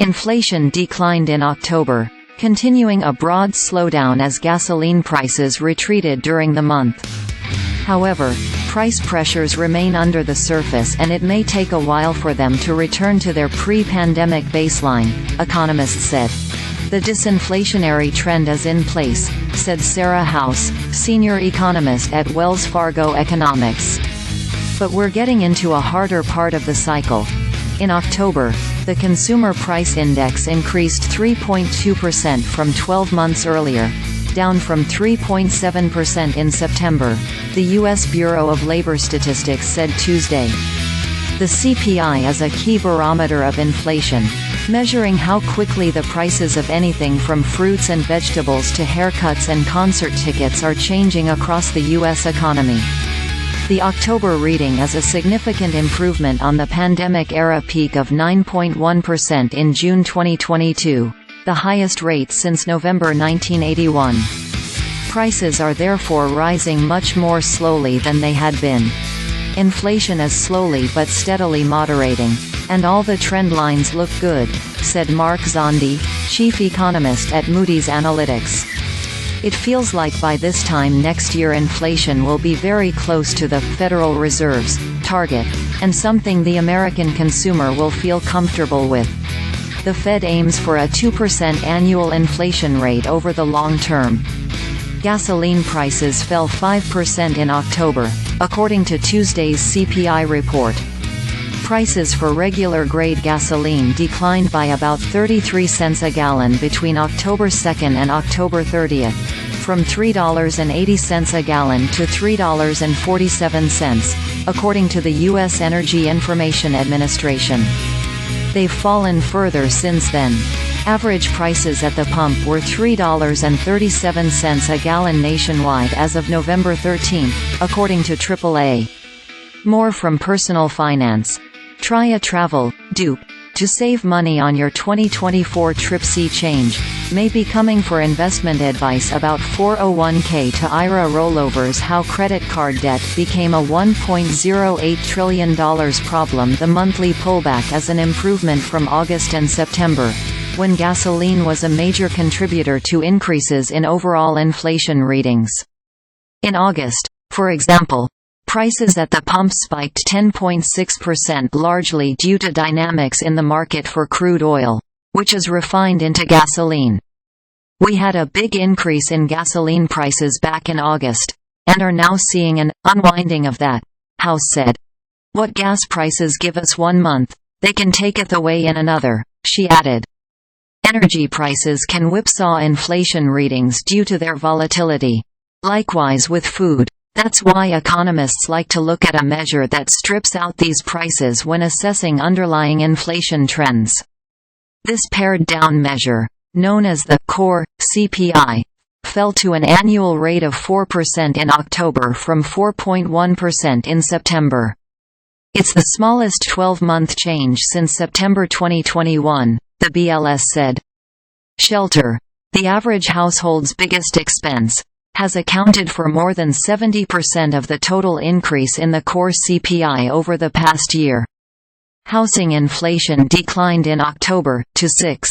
Inflation declined in October, continuing a broad slowdown as gasoline prices retreated during the month. However, price pressures remain under the surface and it may take a while for them to return to their pre-pandemic baseline, economists said. The disinflationary trend is in place, said Sarah House, senior economist at Wells Fargo Economics. But we're getting into a harder part of the cycle. In October, the Consumer Price Index increased 3.2% from 12 months earlier, down from 3.7% in September, the U.S. Bureau of Labor Statistics said Tuesday. The CPI is a key barometer of inflation, measuring how quickly the prices of anything from fruits and vegetables to haircuts and concert tickets are changing across the U.S. economy. The October reading is a significant improvement on the pandemic-era peak of 9.1% in June 2022, the highest rate since November 1981. Prices are therefore rising much more slowly than they had been. Inflation is slowly but steadily moderating, and all the trend lines look good, said Mark Zandi, chief economist at Moody's Analytics. It feels like by this time next year inflation will be very close to the Federal Reserve's target, and something the American consumer will feel comfortable with. The Fed aims for a 2% annual inflation rate over the long term. Gasoline prices fell 5% in October, according to Tuesday's CPI report. Prices for regular-grade gasoline declined by about 33 cents a gallon between October 2nd and October 30th, from $3.80 a gallon to $3.47, according to the U.S. Energy Information Administration. They've fallen further since then. Average prices at the pump were $3.37 a gallon nationwide as of November 13, according to AAA. More from Personal Finance. Try a travel dupe to save money on your 2024 trip. Sea Change may be coming for investment advice about 401k to IRA rollovers. How credit card debt became a $1.08 trillion problem. The monthly pullback is an improvement from August and September, when gasoline was a major contributor to increases in overall inflation readings. In August, for example, prices at the pump spiked 10.6%, largely due to dynamics in the market for crude oil, which is refined into gasoline. We had a big increase in gasoline prices back in August, and are now seeing an unwinding of that, House said. What gas prices give us 1 month, they can taketh away in another, she added. Energy prices can whipsaw inflation readings due to their volatility. Likewise with food. That's why economists like to look at a measure that strips out these prices when assessing underlying inflation trends. This pared-down measure, known as the core CPI, fell to an annual rate of 4% in October from 4.1% in September. It's the smallest 12-month change since September 2021, the BLS said. Shelter, the average household's biggest expense, has accounted for more than 70% of the total increase in the core CPI over the past year. Housing inflation declined in October to 6%.